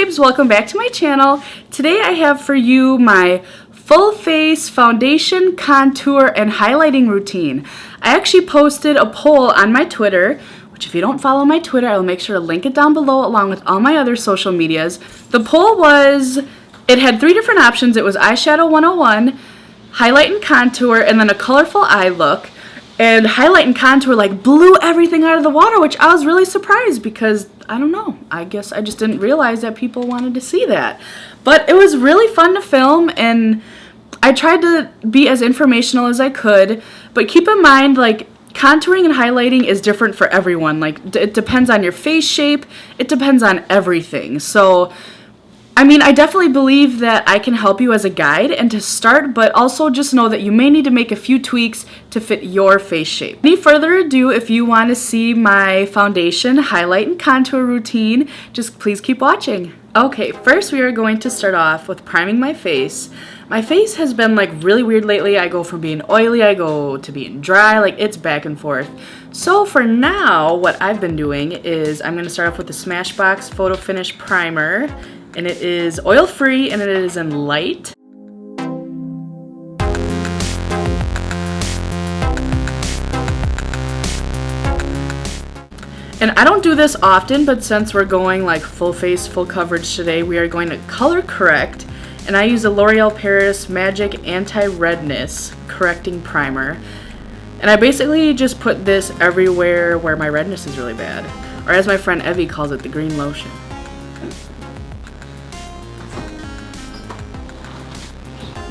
babes, welcome back to my channel. Today I have for you my full face foundation, contour, and highlighting routine. I actually posted a poll on my Twitter, which if you don't follow my Twitter, I will make sure to link it down below along with all my other social medias. The poll was, it had 3 different options. It was eyeshadow 101, highlight and contour, and then a colorful eye look. And highlight and contour like blew everything out of the water, which I was really surprised because, I don't know, I guess I just didn't realize that people wanted to see that. But it was really fun to film, and I tried to be as informational as I could. But keep in mind, like, contouring and highlighting is different for everyone. Like, it depends on your face shape. It depends on everything. So, I mean, I definitely believe that I can help you as a guide and to start, but also just know that you may need to make a few tweaks to fit your face shape. Any further ado, if you want to see my foundation, highlight, and contour routine, just please keep watching. Okay, first we are going to start off with priming my face. My face has been like really weird lately. I go from being oily, I go to being dry, like it's back and forth. So for now, what I've been doing is I'm going to start off with the Smashbox Photo Finish Primer. And it is oil-free, and it is in light. And I don't do this often, but since we're going like full face, full coverage today, we are going to color correct. And I use the L'Oreal Paris Magic Anti-Redness Correcting Primer. And I basically just put this everywhere where my redness is really bad. Or as my friend Evie calls it, the green lotion.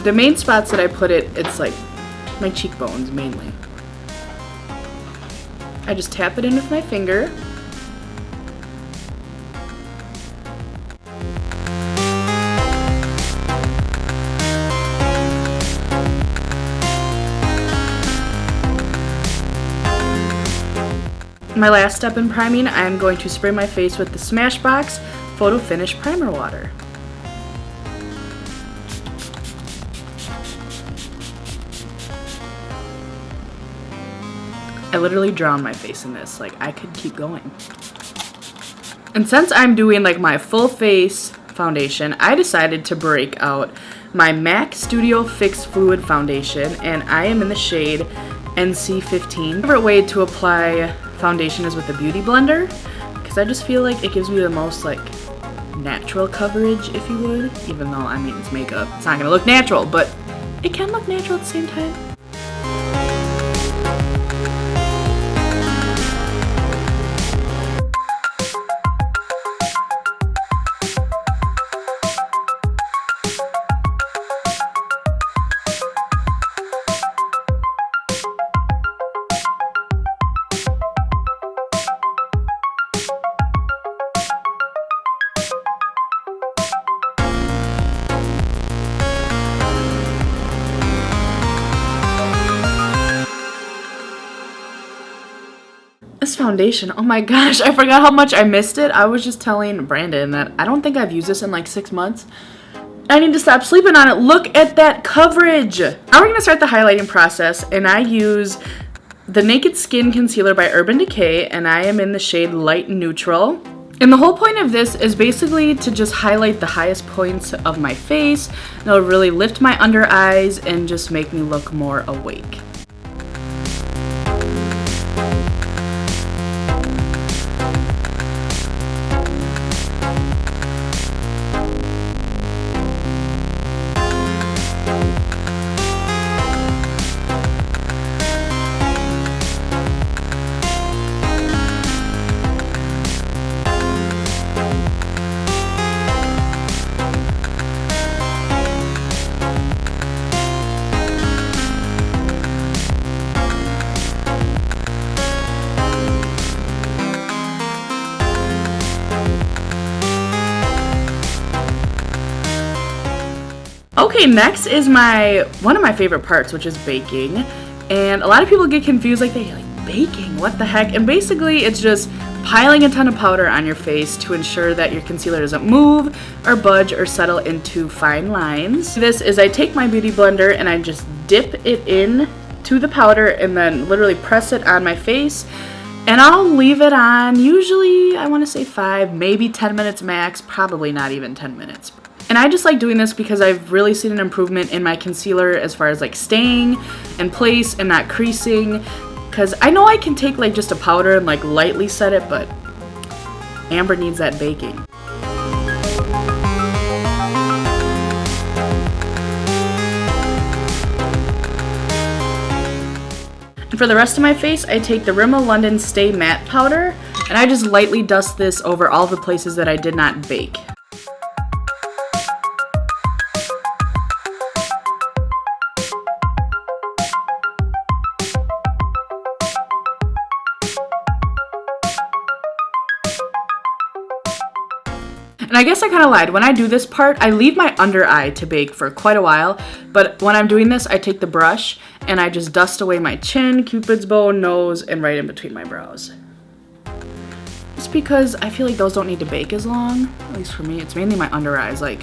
The main spots that I put it, it's like my cheekbones mainly. I just tap it in with my finger. My last step in priming, I'm going to spray my face with the Smashbox Photo Finish Primer Water. I literally drowned my face in this, like I could keep going. And since I'm doing like my full face foundation, I decided to break out my MAC Studio Fix Fluid Foundation, and I am in the shade NC15. My favorite way to apply foundation is with a beauty blender, because I just feel like it gives me the most like natural coverage, if you would, even though, I mean, it's makeup. It's not gonna look natural, but it can look natural at the same time. This foundation, oh my gosh, I forgot how much I missed it. I was just telling Brandon that I don't think I've used this in like 6 months. I need to stop sleeping on it. Look at that coverage. Now we're going to start the highlighting process, and I use the Naked Skin Concealer by Urban Decay, and I am in the shade Light Neutral. And the whole point of this is basically to just highlight the highest points of my face. It'll really lift my under eyes and just make me look more awake. Okay, next is one of my favorite parts, which is baking. And a lot of people get confused, like, baking, what the heck? And basically, it's just piling a ton of powder on your face to ensure that your concealer doesn't move or budge or settle into fine lines. This is, I take my beauty blender and I just dip it in to the powder and then literally press it on my face. And I'll leave it on usually, I want to say 5, maybe 10 minutes max, probably not even 10 minutes. And I just like doing this because I've really seen an improvement in my concealer as far as like staying in place and not creasing. Because I know I can take like just a powder and like lightly set it, but Amber needs that baking. And for the rest of my face, I take the Rimmel London Stay Matte Powder, and I just lightly dust this over all the places that I did not bake. And I guess I kind of lied. When I do this part, I leave my under eye to bake for quite a while. But when I'm doing this, I take the brush and I just dust away my chin, cupid's bow, nose, and right in between my brows. Just because I feel like those don't need to bake as long. At least for me, it's mainly my under eyes. Like,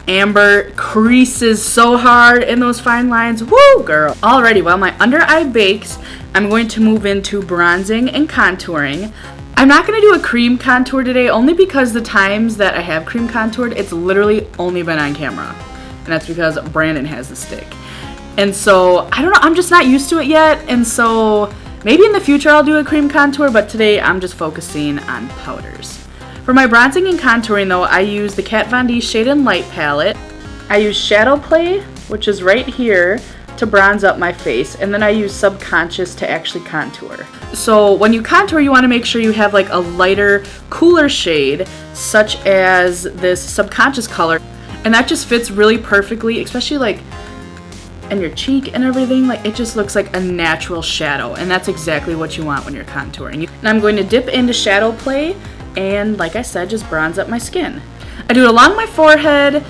Amber creases so hard in those fine lines. Woo, girl. Alrighty, while my under eye bakes, I'm going to move into bronzing and contouring. I'm not going to do a cream contour today only because the times that I have cream contoured, it's literally only been on camera. And that's because Brandon has the stick. And so, I don't know, I'm just not used to it yet. And so, maybe in the future I'll do a cream contour, but today I'm just focusing on powders. For my bronzing and contouring though, I use the Kat Von D Shade and Light palette. I use Shadow Play, which is right here, to bronze up my face, and then I use Subconscious to actually contour. So when you contour, you want to make sure you have like a lighter, cooler shade, such as this Subconscious color, and that just fits really perfectly, especially like in your cheek and everything. Like, it just looks like a natural shadow, and that's exactly what you want when you're contouring. And I'm going to dip into Shadow Play, and like I said, just bronze up my skin. I do it along my forehead,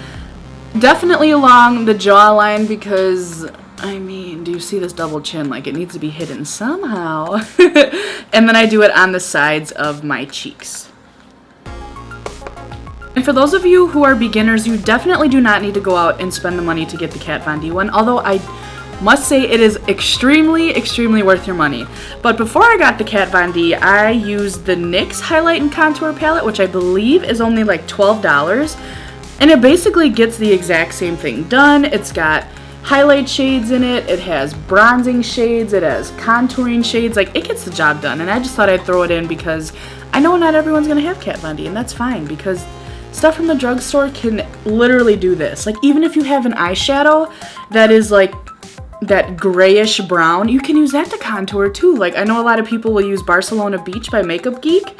definitely along the jawline, because I mean, do you see this double chin? Like, it needs to be hidden somehow. And then I do it on the sides of my cheeks. And for those of you who are beginners, you definitely do not need to go out and spend the money to get the Kat Von D one, although I must say it is extremely, extremely worth your money. But before I got the Kat Von D, I used the NYX Highlight and Contour Palette, which I believe is only like $12. And it basically gets the exact same thing done. It's got highlight shades in it, it has bronzing shades, it has contouring shades, like, it gets the job done. And I just thought I'd throw it in because I know not everyone's gonna have Kat Von D, and that's fine because stuff from the drugstore can literally do this. Like, even if you have an eyeshadow that is like that grayish brown, you can use that to contour too. Like, I know a lot of people will use Barcelona Beach by Makeup Geek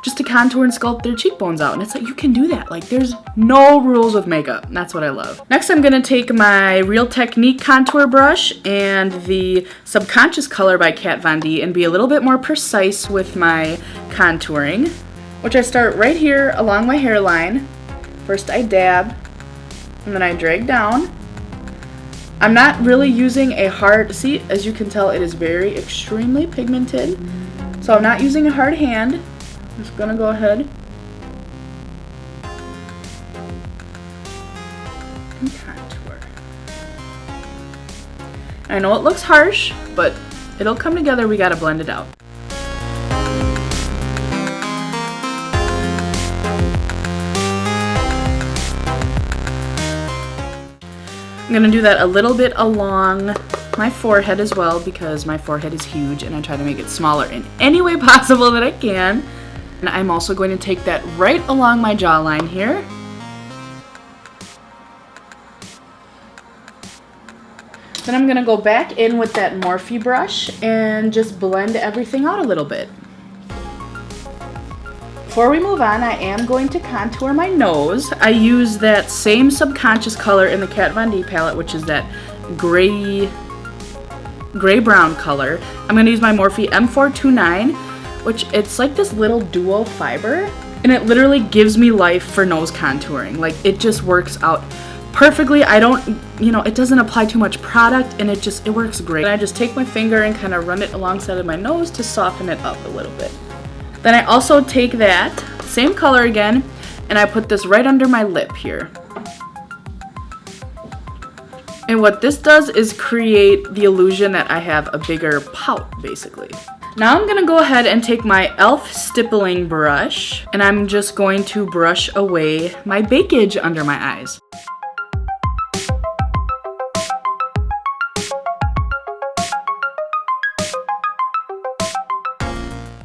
just to contour and sculpt their cheekbones out. And it's like, you can do that. Like, there's no rules with makeup. And that's what I love. Next, I'm gonna take my Real Technique contour brush and the Subconscious color by Kat Von D and be a little bit more precise with my contouring, which I start right here along my hairline. First I dab, and then I drag down. I'm not really using a hard, see, as you can tell, it is very extremely pigmented. So I'm not using a hard hand. I'm just gonna go ahead and contour. I know it looks harsh, but it'll come together. We gotta blend it out. I'm gonna do that a little bit along my forehead as well because my forehead is huge and I try to make it smaller in any way possible that I can. And I'm also going to take that right along my jawline here. Then I'm going to go back in with that Morphe brush and just blend everything out a little bit. Before we move on, I am going to contour my nose. I use that same Subconscious color in the Kat Von D palette, which is that gray-brown color. I'm going to use my Morphe M429, which it's like this little duo fiber, and it literally gives me life for nose contouring. Like, it just works out perfectly. I don't, it doesn't apply too much product, and it works great. And I just take my finger and kind of run it alongside of my nose to soften it up a little bit. Then I also take that same color again, and I put this right under my lip here. And what this does is create the illusion that I have a bigger pout, basically. Now I'm gonna go ahead and take my e.l.f. stippling brush, and I'm just going to brush away my bakage under my eyes.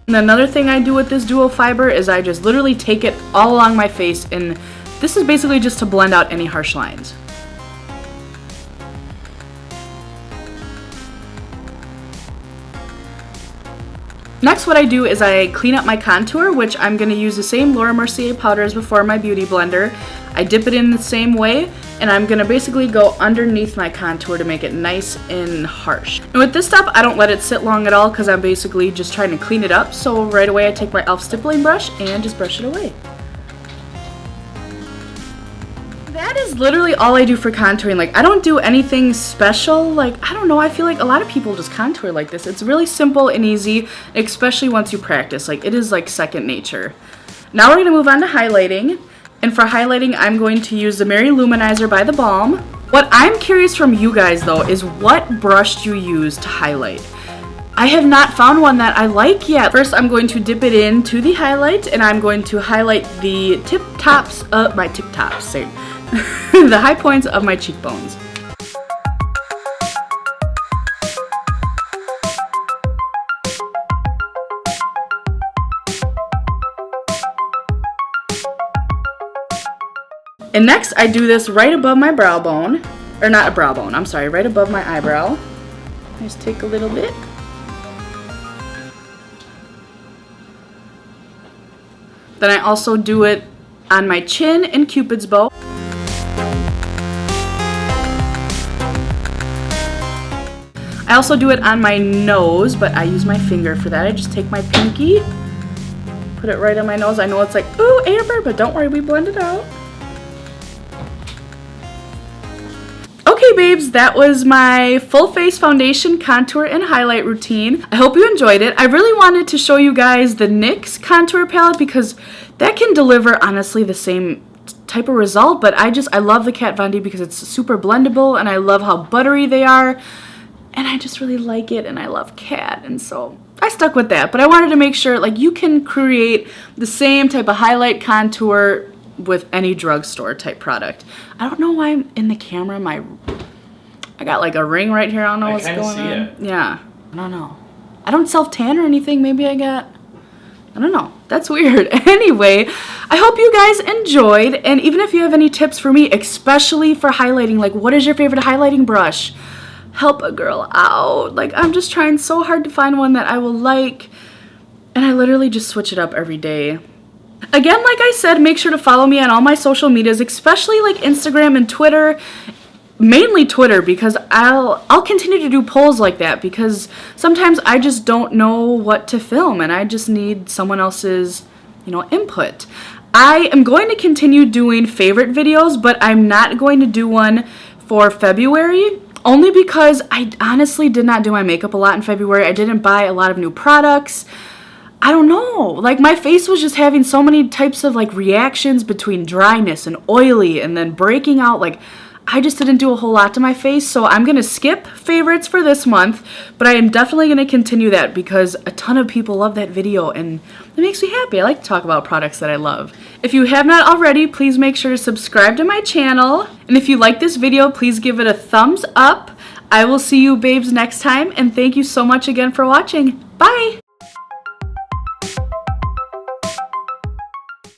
And another thing I do with this dual fiber is I just literally take it all along my face, and this is basically just to blend out any harsh lines. Next, what I do is I clean up my contour, which I'm going to use the same Laura Mercier powder as before in my beauty blender. I dip it in the same way, and I'm going to basically go underneath my contour to make it nice and harsh. And with this stuff, I don't let it sit long at all because I'm basically just trying to clean it up. So right away I take my e.l.f. stippling brush and just brush it away. That is literally all I do for contouring. Like, I don't do anything special. Like, I don't know, I feel like a lot of people just contour like this. It's really simple and easy, especially once you practice. Like, it is like second nature. Now we're going to move on to highlighting. And for highlighting, I'm going to use the Mary Luminizer by The Balm. What I'm curious from you guys though is what brush do you use to highlight? I have not found one that I like yet. First, I'm going to dip it into the highlight, and I'm going to highlight the the high points of my cheekbones. And next, I do this right above my brow bone, or not a brow bone, I'm sorry, right above my eyebrow. Just take a little bit. Then I also do it on my chin and Cupid's bow. I also do it on my nose, but I use my finger for that. I just take my pinky, put it right on my nose. I know it's like, ooh, Amber, but don't worry, we blend it out. Okay, babes, that was my full face foundation, contour, and highlight routine. I hope you enjoyed it. I really wanted to show you guys the NYX contour palette because that can deliver, honestly, the same type of result, but I love the Kat Von D because it's super blendable, and I love how buttery they are, and I just really like it, and I love Kat, and so I stuck with that. But I wanted to make sure, like, you can create the same type of highlight contour with any drugstore type product. I don't know why I'm in the camera. I got like a ring right here. I don't know what's going on. It. Yeah, I don't know. I don't self-tan or anything. Maybe I don't know. That's weird. Anyway, I hope you guys enjoyed. And even if you have any tips for me, especially for highlighting, like what is your favorite highlighting brush? Help a girl out. Like, I'm just trying so hard to find one that I will like. And I literally just switch it up every day. Again, like I said, make sure to follow me on all my social medias, especially like Instagram and Twitter. Mainly Twitter, because I'll continue to do polls like that because sometimes I just don't know what to film and I just need someone else's, input. I am going to continue doing favorite videos, but I'm not going to do one for February, only because I honestly did not do my makeup a lot in February. I didn't buy a lot of new products. I don't know, like my face was just having so many types of like reactions between dryness and oily and then breaking out. Like, I just didn't do a whole lot to my face, so I'm going to skip favorites for this month, but I am definitely going to continue that because a ton of people love that video and it makes me happy. I like to talk about products that I love. If you have not already, please make sure to subscribe to my channel, and if you like this video, please give it a thumbs up. I will see you babes next time, and thank you so much again for watching. Bye!